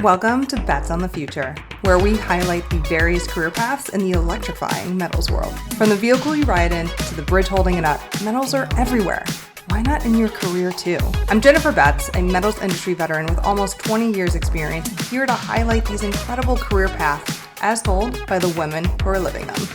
Welcome to Bets on the Future, where we highlight the various career paths in the electrifying metals world. From the vehicle you ride in to the bridge holding it up, metals are everywhere. Why not in your career too? I'm Jennifer Betts, a metals industry veteran with almost 20 years experience, here to highlight these incredible career paths as told by the women who are living them.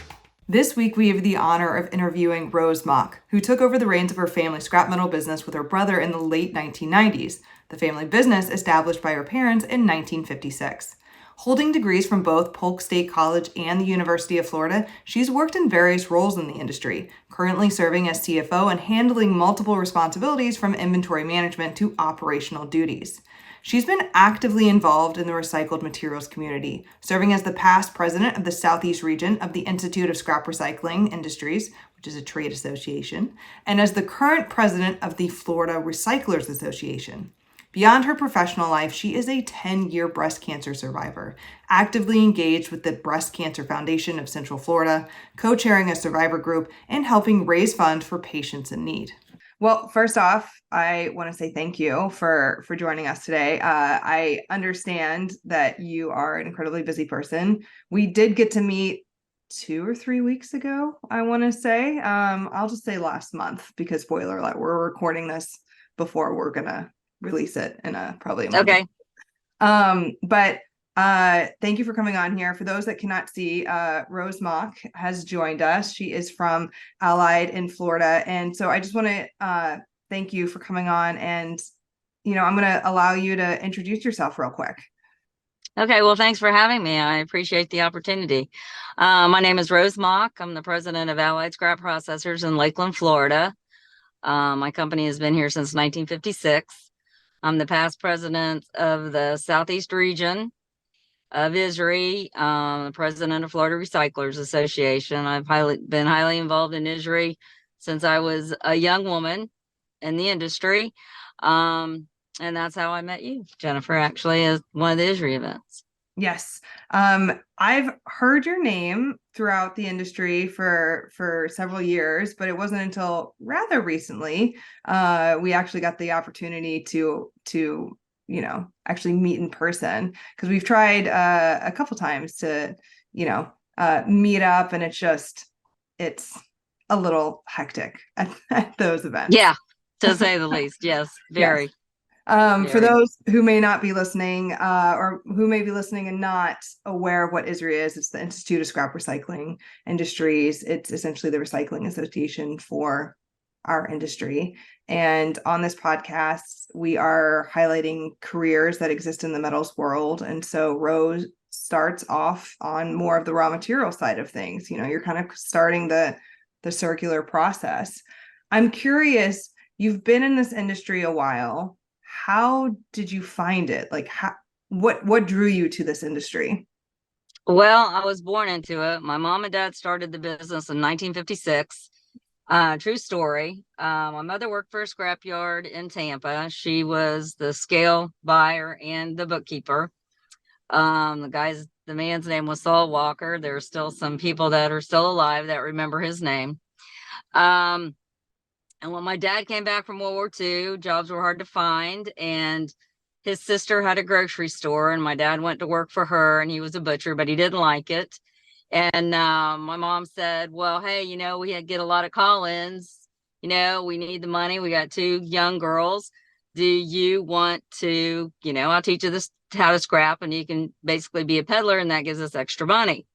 This week, we have the honor of interviewing Rose Mock, who took over the reins of her family scrap metal business with her brother in the late 1990s, the family business established by her parents in 1956. Holding degrees from both Polk State College and the University of Florida, she's worked in various roles in the industry, currently serving as CFO and handling multiple responsibilities from inventory management to operational duties. She's been actively involved in the recycled materials community, serving as the past president of the Southeast region of the Institute of Scrap Recycling Industries, which is a trade association, and as the current president of the Florida Recyclers Association. Beyond her professional life, she is a 10-year breast cancer survivor, actively engaged with the Breast Cancer Foundation of Central Florida, co-chairing a survivor group, and helping raise funds for patients in need. Well, first off, I want to say thank you for joining us today. I understand that you are an incredibly busy person. We did get to meet 2 or 3 weeks ago, I want to say. I'll just say last month because spoiler alert, we're recording this before we're gonna release it in probably a month. Okay. But thank you for coming on here. For those that cannot see, Rose Mock has joined us. She is from Allied in Florida. And so I just want to thank you for coming on. And, I'm going to allow you to introduce yourself real quick. Okay. Well, thanks for having me. I appreciate the opportunity. My name is Rose Mock. I'm the president of Allied Scrap Processors in Lakeland, Florida. My company has been here since 1956. I'm the past president of the Southeast region of ISRI, the president of Florida Recyclers Association. I've been highly involved in ISRI since I was a young woman in the industry. And that's how I met you, Jennifer, actually, as one of the ISRI events. Yes. I've heard your name throughout the industry for several years, but it wasn't until rather recently we actually got the opportunity to actually meet in person, because we've tried a couple times to meet up, and it's a little hectic at those events. Yeah, to say the least. Yes, very. Yes. For those who may not be listening, or who may be listening and not aware of what ISRI is, it's the Institute of Scrap Recycling Industries. It's essentially the recycling association for our industry. And on this podcast, we are highlighting careers that exist in the metals world. And so Rose starts off on more of the raw material side of things. You're kind of starting the circular process. I'm curious, you've been in this industry a while. How did you find it? Like, what drew you to this industry? Well, I was born into it. My mom and dad started the business in 1956. True story. My mother worked for a scrapyard in Tampa. She was the scale buyer and the bookkeeper. The man's name was Saul Walker. There are still some people that are still alive that remember his name. And when my dad came back from World War II, jobs were hard to find, and his sister had a grocery store, and my dad went to work for her, and he was a butcher, but he didn't like it. And my mom said, well, hey, we get a lot of call-ins. We need the money. We got 2 young girls. Do you want to, I'll teach you how to scrap, and you can basically be a peddler, and that gives us extra money.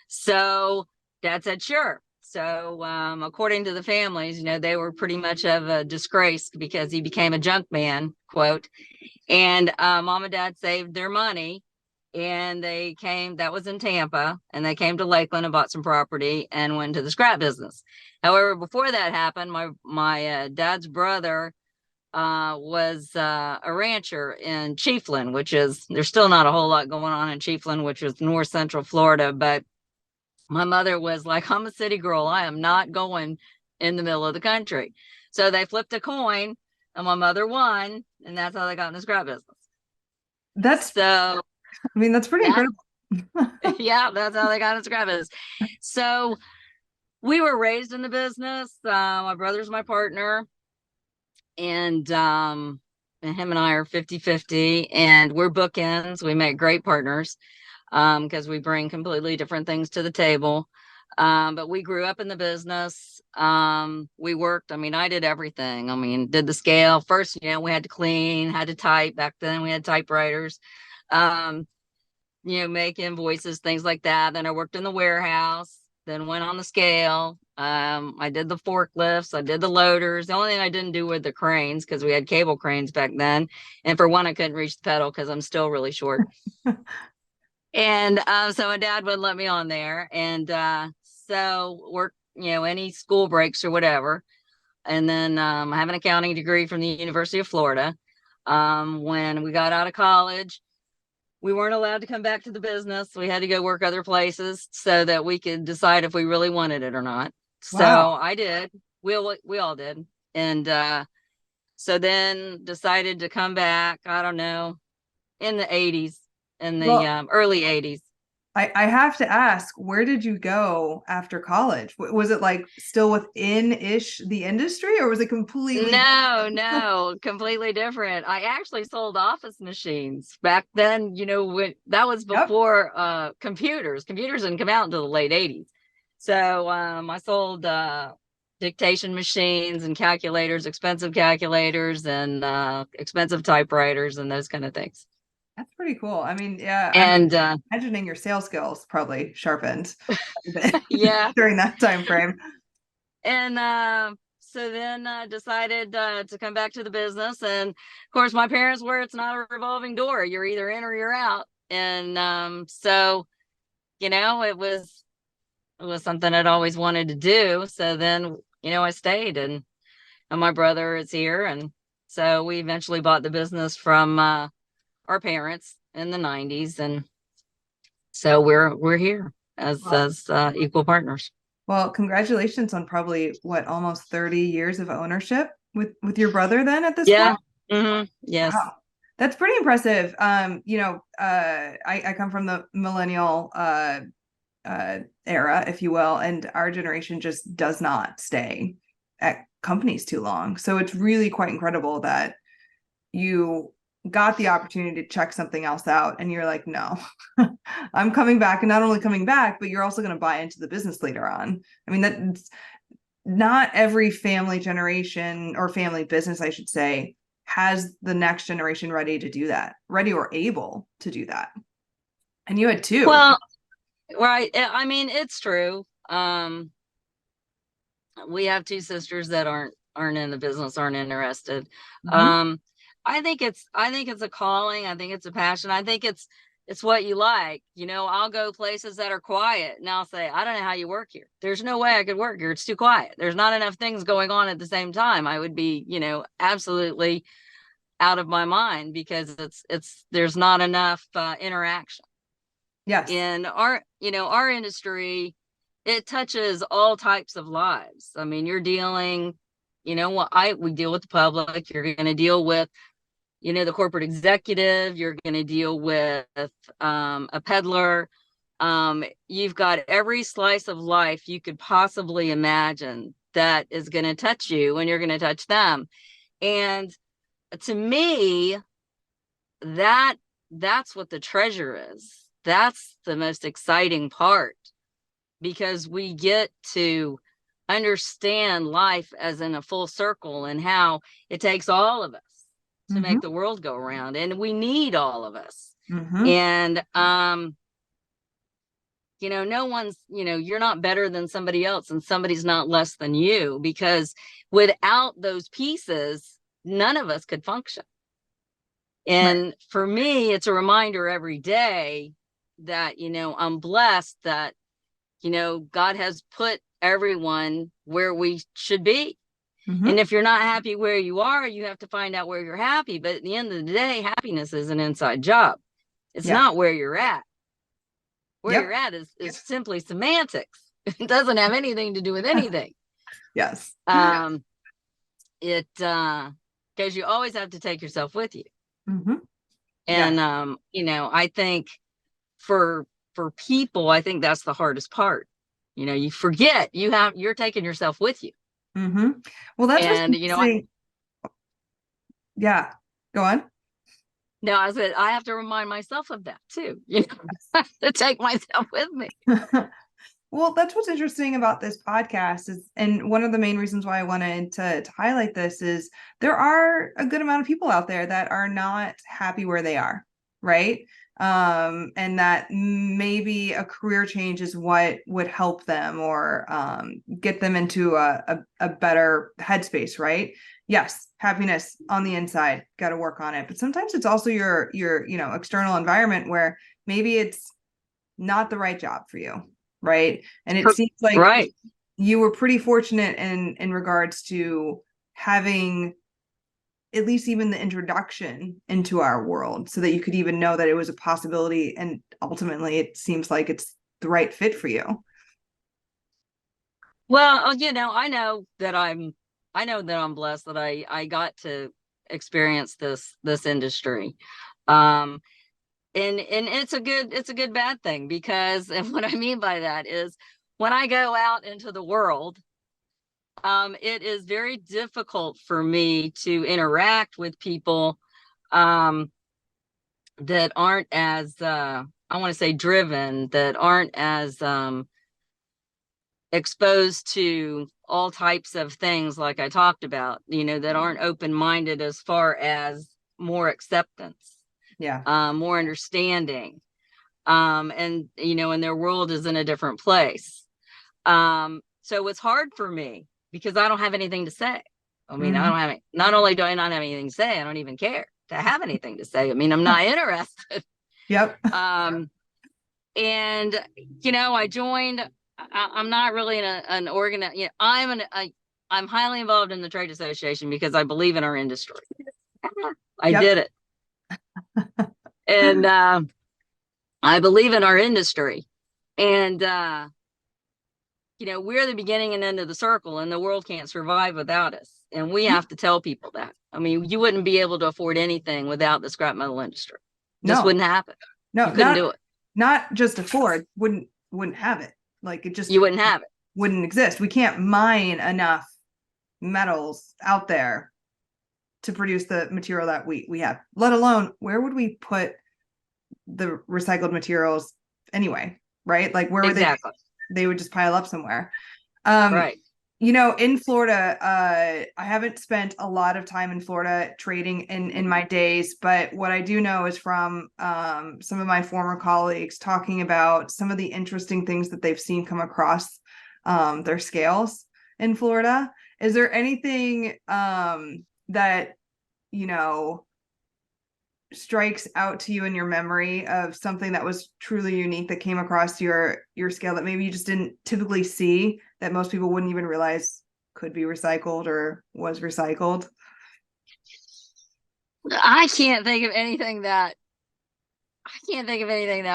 So Dad said, sure. So according to the families, they were pretty much of a disgrace because he became a junk man, quote. And mom and dad saved their money, and that was in Tampa, and they came to Lakeland and bought some property and went to the scrap business. However, before that happened, my dad's brother was a rancher in Chiefland, there's still not a whole lot going on in Chiefland, which is north central Florida, but my mother was like, I'm a city girl. I am not going in the middle of the country. So they flipped a coin, and my mother won, and that's how they got in the scrap business. That's pretty incredible. Yeah, that's how they got in the scrap business. So we were raised in the business. My brother's my partner. And and him and I are 50-50, and we're bookends. We make great partners because we bring completely different things to the table. But we grew up in the business. We worked. I mean, I did everything. I mean, did the scale first. We had to clean, had to type. Back then, we had typewriters. Um, make invoices, things like that. Then I worked in the warehouse, then went on the scale. I did the forklifts, I did the loaders. The only thing I didn't do were the cranes because we had cable cranes back then. And for one, I couldn't reach the pedal because I'm still really short. And so my dad wouldn't let me on there. And so worked, any school breaks or whatever. And then I have an accounting degree from the University of Florida. When we got out of college, we weren't allowed to come back to the business. We had to go work other places so that we could decide if we really wanted it or not. Wow. So I did. We all did. And so then decided to come back, I don't know, in the 80s, in the early 80s. I have to ask, where did you go after college? Was it like still within-ish the industry, or was it completely No, completely different. I actually sold office machines back then, when that was before computers. Computers didn't come out until the late 80s. So I sold dictation machines and calculators, expensive calculators, and expensive typewriters and those kind of things. That's pretty cool. I mean, yeah. And I'm imagining your sales skills probably sharpened yeah, during that time frame. And so then decided to come back to the business. And of course, my parents were, it's not a revolving door. You're either in or you're out. And so, it was something I'd always wanted to do. So then, I stayed, and my brother is here. And so we eventually bought the business from our parents in the 90s. And so we're here as equal partners. Well, congratulations on probably almost 30 years of ownership with your brother then at this point? Mm-hmm. Yes. Wow. That's pretty impressive. I come from the millennial era, if you will, and our generation just does not stay at companies too long. So it's really quite incredible that you got the opportunity to check something else out and you're like, no, I'm coming back. And not only coming back, but you're also going to buy into the business later on. I mean, that's not every family generation or family business, I should say, has the next generation ready to do that, ready or able to do that. And you had two. Well, right. I mean, it's true. We have two sisters that aren't in the business, aren't interested. Mm-hmm. I think it's a calling. I think it's a passion. I think it's what you like. I'll go places that are quiet and I'll say, I don't know how you work here. There's no way I could work here. It's too quiet. There's not enough things going on at the same time. I would be, absolutely out of my mind because there's not enough interaction. Yes. In our industry, it touches all types of lives. I mean, you're dealing, we deal with the public. You're going to deal with, the corporate executive. You're going to deal with a peddler. You've got every slice of life you could possibly imagine that is going to touch you, and you're going to touch them. And to me, that's what the treasure is. That's the most exciting part, because we get to understand life as in a full circle and how it takes all of us to mm-hmm. make the world go around, and we need all of us. Mm-hmm. And no one's, you're not better than somebody else, and somebody's not less than you, because without those pieces, none of us could function. And right. For me, it's a reminder every day that, I'm blessed that, God has put everyone where we should be. Mm-hmm. And if you're not happy where you are, you have to find out where you're happy. But at the end of the day, happiness is an inside job. It's not where you're at. Where you're at is simply semantics. It doesn't have anything to do with anything. Yes. Because you always have to take yourself with you. Mm-hmm. And, I think for people, I think that's the hardest part. You forget you're taking yourself with you. Mm-hmm. Well, that's and yeah. Go on. No, I said I have to remind myself of that too, to take myself with me. Well, that's what's interesting about this podcast is, and one of the main reasons why I wanted to highlight this is there are a good amount of people out there that are not happy where they are, right? And that maybe a career change is what would help them or get them into a better headspace, right? Yes, happiness on the inside, got to work on it. But sometimes it's also your external environment where maybe it's not the right job for you, right? And it seems like right. You were pretty fortunate in regards to having at least even the introduction into our world so that you could even know that it was a possibility, and ultimately it seems like it's the right fit for you. Well, I know that I'm blessed that I got to experience this industry. And it's a good bad thing, because, and what I mean by that is when I go out into the world, it is very difficult for me to interact with people that aren't as I want to say driven, that aren't as exposed to all types of things like I talked about, that aren't open-minded as far as more acceptance, more understanding, and their world is in a different place. So it's hard for me because I don't have anything to say. I mean, I don't have not only do I not have anything to say, I don't even care to have anything to say. I mean, I'm not interested. Yep. And I joined. I'm not really in an I'm highly involved in the trade association because I believe in our industry. I did it. And I believe in our industry. And we're the beginning and end of the circle, and the world can't survive without us. And we have to tell people that. I mean, you wouldn't be able to afford anything without the scrap metal industry. Just wouldn't happen. No, you couldn't do it. Not just afford, wouldn't have it. Like it just you wouldn't have it. Wouldn't exist. We can't mine enough metals out there to produce the material that we have. Let alone, where would we put the recycled materials anyway? Right? Like where would they would just pile up somewhere. Right. In Florida, I haven't spent a lot of time in Florida trading in my days, but what I do know is from some of my former colleagues talking about some of the interesting things that they've seen come across their scales in Florida. Is there anything that strikes out to you in your memory of something that was truly unique that came across your scale that maybe you just didn't typically see, that most people wouldn't even realize could be recycled or was recycled? I can't think of anything that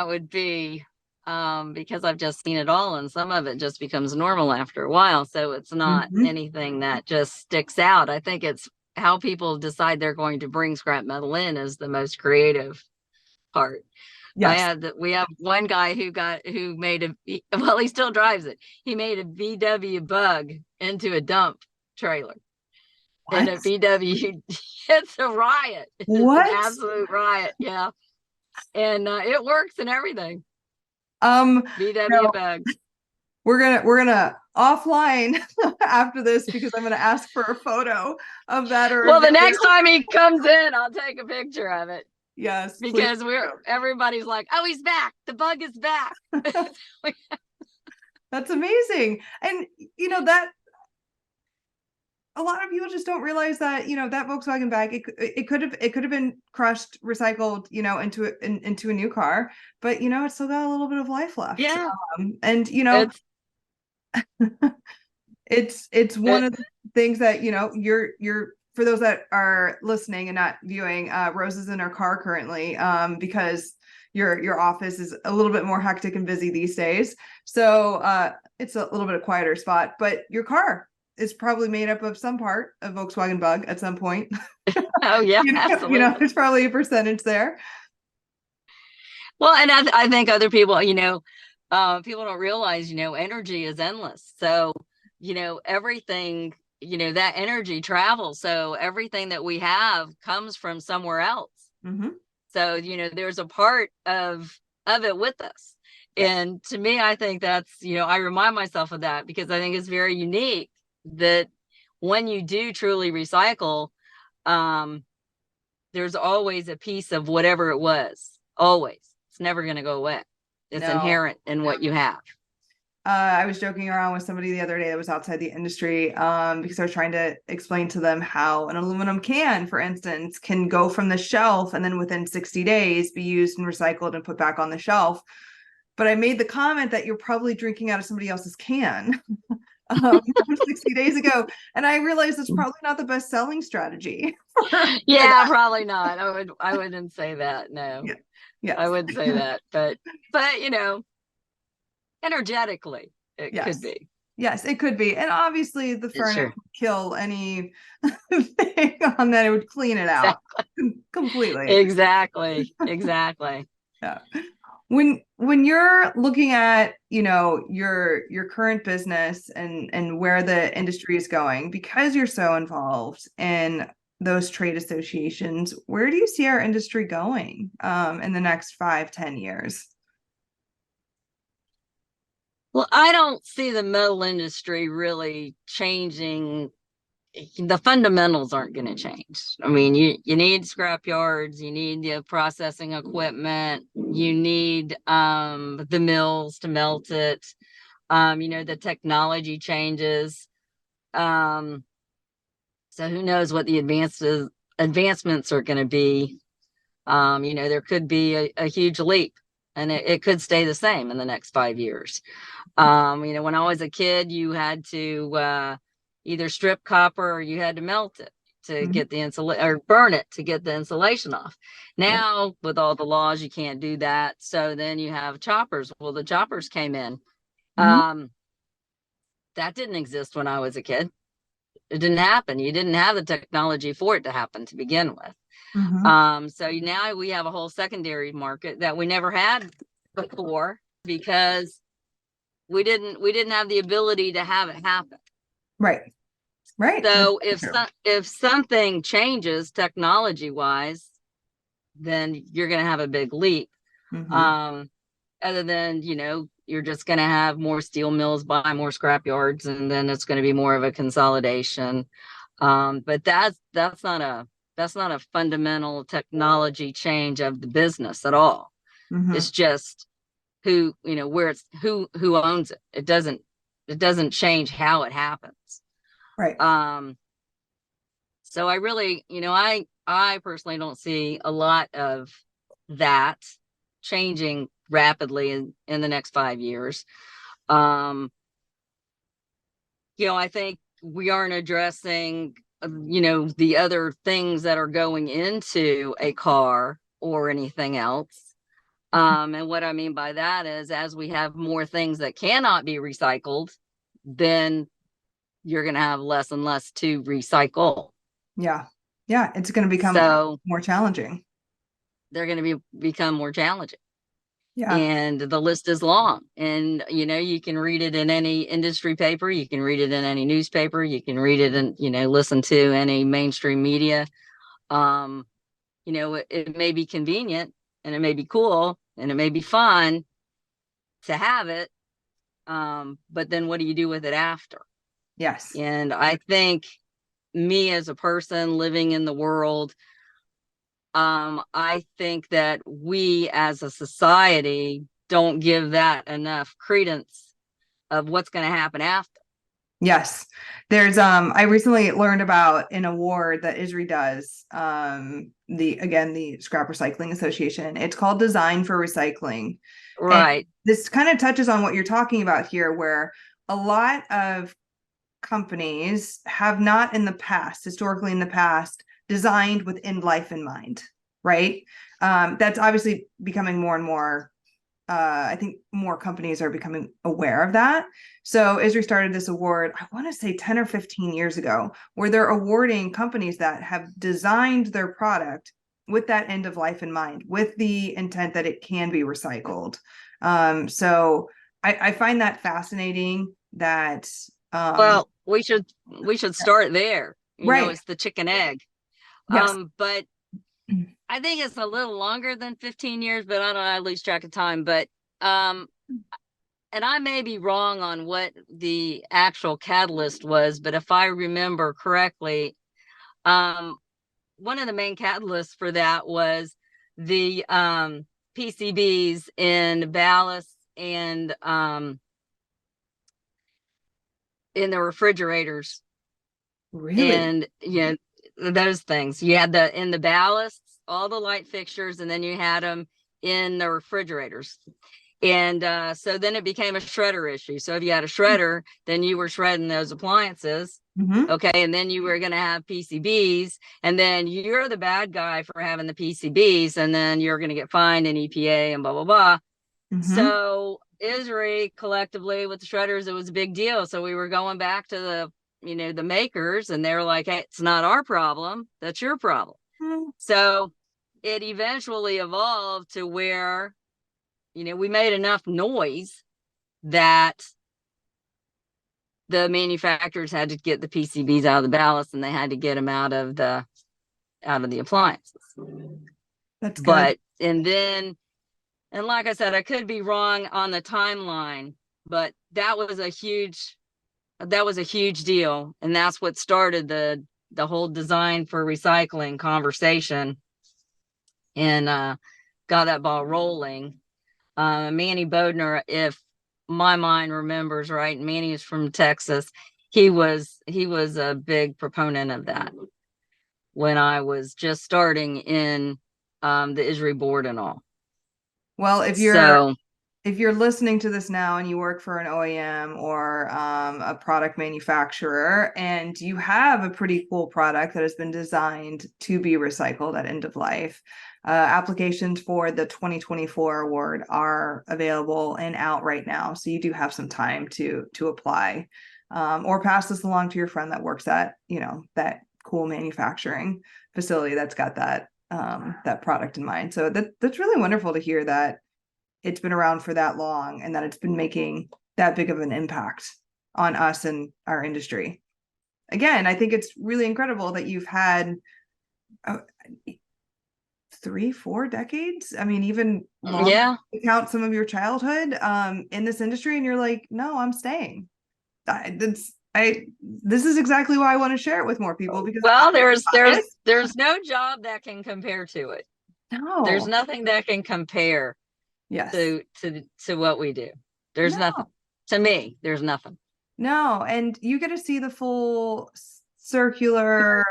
would be, because I've just seen it all, and some of it just becomes normal after a while. So it's not anything that just sticks out. I think it's how people decide they're going to bring scrap metal in is the most creative part. Yes. We have one guy who made he still drives it. He made a VW Bug into a dump trailer. What? And a VW, it's a riot. What? It's an absolute riot. Yeah. And it works and everything. VW Bug. We're gonna offline after this because I'm gonna ask for a photo of that. Or well, the next time he comes in, I'll take a picture of it. Yes, because everybody's like, oh, he's back. The bug is back. That's amazing. And that a lot of people just don't realize that that Volkswagen bag, it could have been crushed, recycled into a new car, but it's still got a little bit of life left. Yeah. And it's one of the things that you're for those that are listening and not viewing, Rose is in her car currently because your office is a little bit more hectic and busy these days, so it's a little bit of quieter spot, but your car is probably made up of some part of Volkswagen Bug at some point. Oh yeah, absolutely. There's probably a percentage there. Well, and I think other people, people don't realize, energy is endless. So, everything that energy travels. So everything that we have comes from somewhere else. Mm-hmm. So, there's a part of it with us. And to me, I think that's, I remind myself of that because I think it's very unique that when you do truly recycle, there's always a piece of whatever it was. Always. It's never going to go away. It's No. inherent in what you have. I was joking around with somebody the other day that was outside the industry because I was trying to explain to them how an aluminum can, for instance, can go from the shelf and then within 60 days be used and recycled and put back on the shelf. But I made the comment that you're probably drinking out of somebody else's can 60 days ago. And I realized it's probably not the best selling strategy. Yeah, probably not. I wouldn't say that. No. Yeah. Yes. I wouldn't say that. But energetically, it could be. Yes, it could be. And obviously the furnace would kill any thing on that. It would clean it out completely. Exactly. Yeah. When you're looking at, your current business and where the industry is going, because you're so involved in those trade associations, where do you see our industry going in the next 5-10 years? Well, I don't see the metal industry really changing. The fundamentals aren't going to change. I mean, you need scrap yards, you need the processing equipment, you need the mills to melt it. The technology changes. So who knows what the advancements are going to be. There could be a huge leap, and it could stay the same in the next 5 years. When I was a kid, you had to either strip copper or you had to melt it to get the insulation, or burn it to get the insulation off. Now, with all the laws, you can't do that. So then you have choppers. Well, the choppers came in. That didn't exist when I was a kid. It didn't happen. You didn't have the technology for it to happen to begin with. So now we have a whole secondary market that we never had before because we didn't have the ability to have it happen. Right. So if something changes technology wise, then you're going to have a big leap. Other than, you're just going to have more steel mills buy more scrap yards, and then it's going to be more of a consolidation. But that's not a fundamental technology change of the business at all. It's just who owns it. It doesn't change how it happens. Right. So I really, I personally don't see a lot of that changing rapidly in the next 5 years. I think we aren't addressing, the other things that are going into a car or anything else. And what I mean by that is, as we have more things that cannot be recycled, then you're going to have less and less to recycle. Yeah. It's going to become more challenging. They're going to become more challenging. Yeah. And the list is long. And, you can read it in any industry paper. You can read it in any newspaper. You can read it and, listen to any mainstream media. It may be convenient and it may be cool and it may be fun to have it. But then what do you do with it after? Yes. And I think me as a person living in the world, I think that we as a society don't give that enough credence of what's going to happen after. Yes. There's I recently learned about an award that ISRI does, the Scrap Recycling Association. It's called Design for Recycling. Right. And this kind of touches on what you're talking about here, where a lot of companies have not historically in the past, designed with end life in mind, right? That's obviously becoming more and more. I think more companies are becoming aware of that. So ISRI started this award, I want to say 10 or 15 years ago, where they're awarding companies that have designed their product with that end of life in mind, with the intent that it can be recycled. So I find that fascinating that. Well, we should start there. Right. It's the chicken egg. Yes. But I think it's a little longer than 15 years, but I don't know, I lose track of time. But um, and I may be wrong on what the actual catalyst was, but if I remember correctly, um, one of the main catalysts for that was the PCBs in ballast and in the refrigerators. Really? And those things. You had the in the ballasts, all the light fixtures, and then you had them in the refrigerators. And so then it became a shredder issue. So if you had a shredder, then you were shredding those appliances. Mm-hmm. Okay. And then you were going to have PCBs. And then you're the bad guy for having the PCBs. And then you're going to get fined in EPA and blah, blah, blah. Mm-hmm. So ISRI collectively with the shredders, it was a big deal. So we were going back to the makers, and they're like, hey, it's not our problem. That's your problem. Mm-hmm. So it eventually evolved to where we made enough noise that the manufacturers had to get the PCBs out of the ballast, and they had to get them out of the appliances. That's good. But and like I said, I could be wrong on the timeline, but that was a huge deal, and that's what started the whole design for recycling conversation, and got that ball rolling. Manny Bodner, if my mind remembers right, Manny is from Texas. He was a big proponent of that when I was just starting in the ISRI board and all. Well, So if you're listening to this now and you work for an OEM or a product manufacturer, and you have a pretty cool product that has been designed to be recycled at end of life, applications for the 2024 award are available and out right now. So you do have some time to apply, or pass this along to your friend that works at, that cool manufacturing facility that's got that product in mind. So that's really wonderful to hear that it's been around for that long and that it's been making that big of an impact on us and our industry. Again, I think it's really incredible that you've had 3-4 decades. I mean, even longer, yeah, count some of your childhood in this industry, and you're like, no, I'm staying. This is exactly why I want to share it with more people, because well, there's no job that can compare to it. There's no. nothing that can compare Yes. to what we do. There's No. nothing. To me, there's nothing. No, and you get to see the full circular,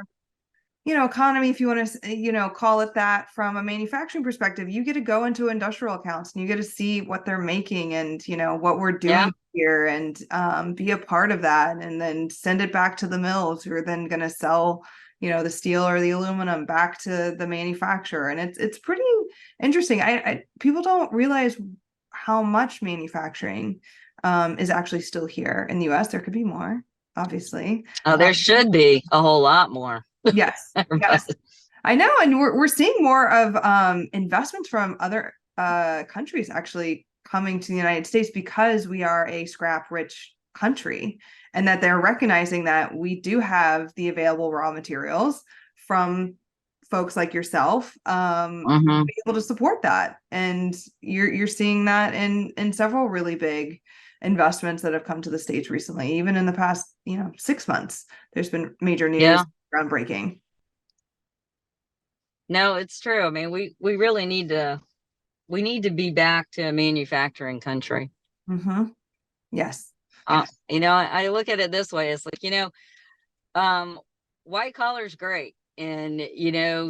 economy, if you want to, call it that, from a manufacturing perspective. You get to go into industrial accounts and you get to see what they're making and, what we're doing here, and be a part of that, and then send it back to the mills who are then going to sell, the steel or the aluminum back to the manufacturer. And it's pretty interesting. I people don't realize how much manufacturing is actually still here in the US. There could be more, obviously. Oh, there should be a whole lot more. Yes. Yes. I know. And we're seeing more of investments from other countries actually coming to the United States, because we are a scrap rich country, and that they're recognizing that we do have the available raw materials from folks like yourself, Mm-hmm. be able to support that. And you're seeing that in several really big investments that have come to the States recently. Even in the past 6 months, there's been major news. Yeah. Groundbreaking. No, it's true. I mean, we really need to be back to a manufacturing country. Mm-hmm. Yes. I look at it this way. It's like, white collar is great, and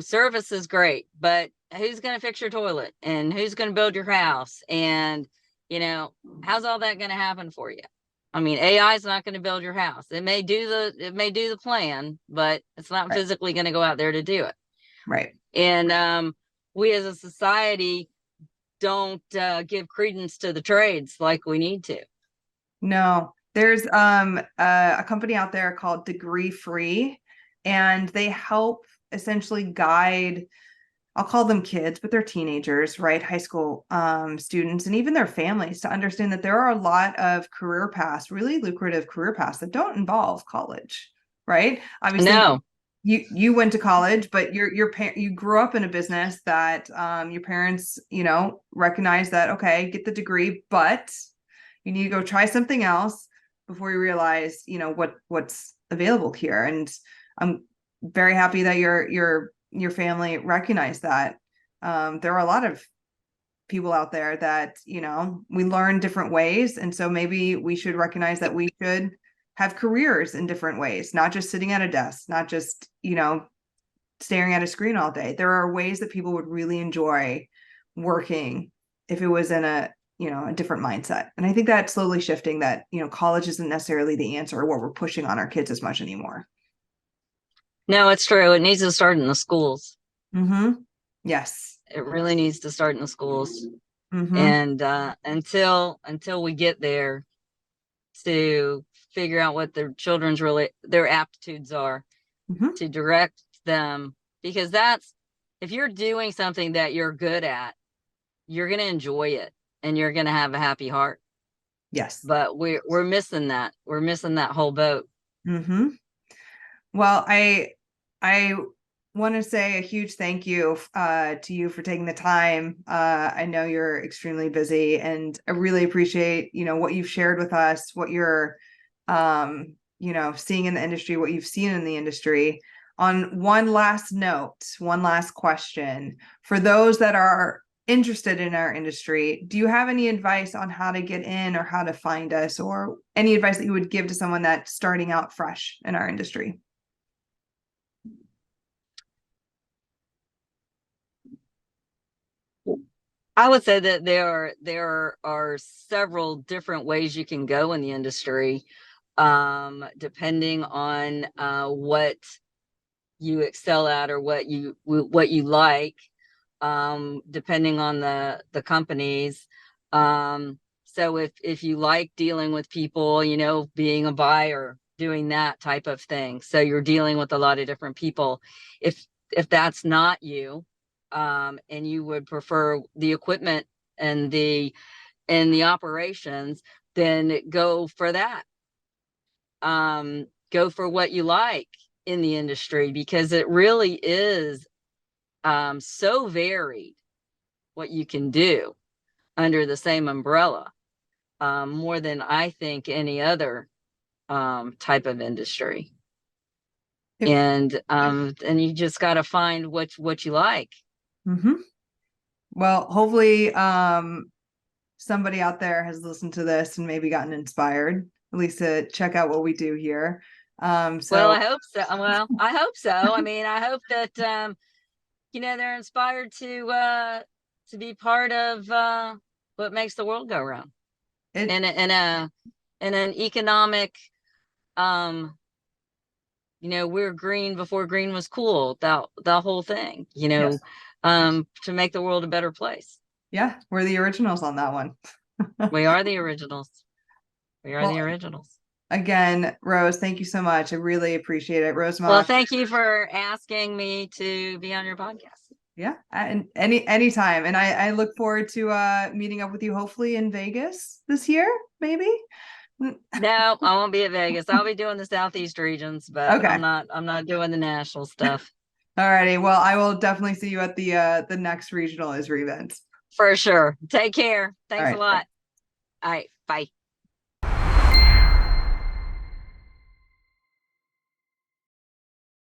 service is great, but who's going to fix your toilet, and who's going to build your house, and how's all that going to happen for you? I mean, AI is not going to build your house. It may do the plan, but it's not physically going to go out there to do it. Right. And we as a society don't give credence to the trades like we need to. No, there's a company out there called Degree Free, and they help essentially guide I'll call them kids, but they're teenagers, right? High school students, and even their families, to understand that there are a lot of career paths, really lucrative career paths that don't involve college, right? Obviously, No, you went to college, but you grew up in a business that your parents, recognize that, okay, get the degree, but you need to go try something else before you realize, what's available here. And I'm very happy that your family recognized that. There are a lot of people out there that, we learn different ways. And so maybe we should recognize that we should have careers in different ways, not just sitting at a desk, not just, staring at a screen all day. There are ways that people would really enjoy working if it was in a different mindset. And I think that's slowly shifting, that, college isn't necessarily the answer or what we're pushing on our kids as much anymore. no, it's true. It needs to start in the schools. Mm-hmm. Yes. It really needs to start in the schools. Mm-hmm. And until we get there to figure out what their children's their aptitudes are, Mm-hmm. to direct them, because if you're doing something that you're good at, you're going to enjoy it and you're going to have a happy heart. Yes. But we're missing that. We're missing that whole boat. Mm-hmm. Well, I want to say a huge thank you to you for taking the time. I know you're extremely busy, and I really appreciate, what you've shared with us, what you're, seeing in the industry, what you've seen in the industry. On one last note, one last question for those that are interested in our industry, do you have any advice on how to get in or how to find us, or any advice that you would give to someone that's starting out fresh in our industry? I would say that there are several different ways you can go in the industry, depending on what you excel at or what you like, depending on the companies. So if you like dealing with people, being a buyer, doing that type of thing, so you're dealing with a lot of different people. If that's not you, and you would prefer the equipment and the operations, then go for that. Go for what you like in the industry, because it really is so varied what you can do under the same umbrella, more than I think any other type of industry. And you just got to find what you like. Mm-hmm. Well, hopefully somebody out there has listened to this and maybe gotten inspired, at least to check out what we do here. Well, I hope so. I hope so. I mean, I hope that they're inspired to be part of what makes the world go round. In an economic, we're green before green was cool. The whole thing, yes. To make the world a better place. Yeah, we're the originals on that one. We are the originals. We are the originals. Again, Rose, thank you so much. I really appreciate it. Rose Mock. Well, thank you for asking me to be on your podcast. Yeah, and anytime. And I look forward to meeting up with you, hopefully in Vegas this year, maybe. No, I won't be at Vegas. I'll be doing the Southeast regions, but okay. I'm not doing the national stuff. All righty. Well, I will definitely see you at the next regional ISRI event. For sure. Take care. Thanks a lot. All right. Bye.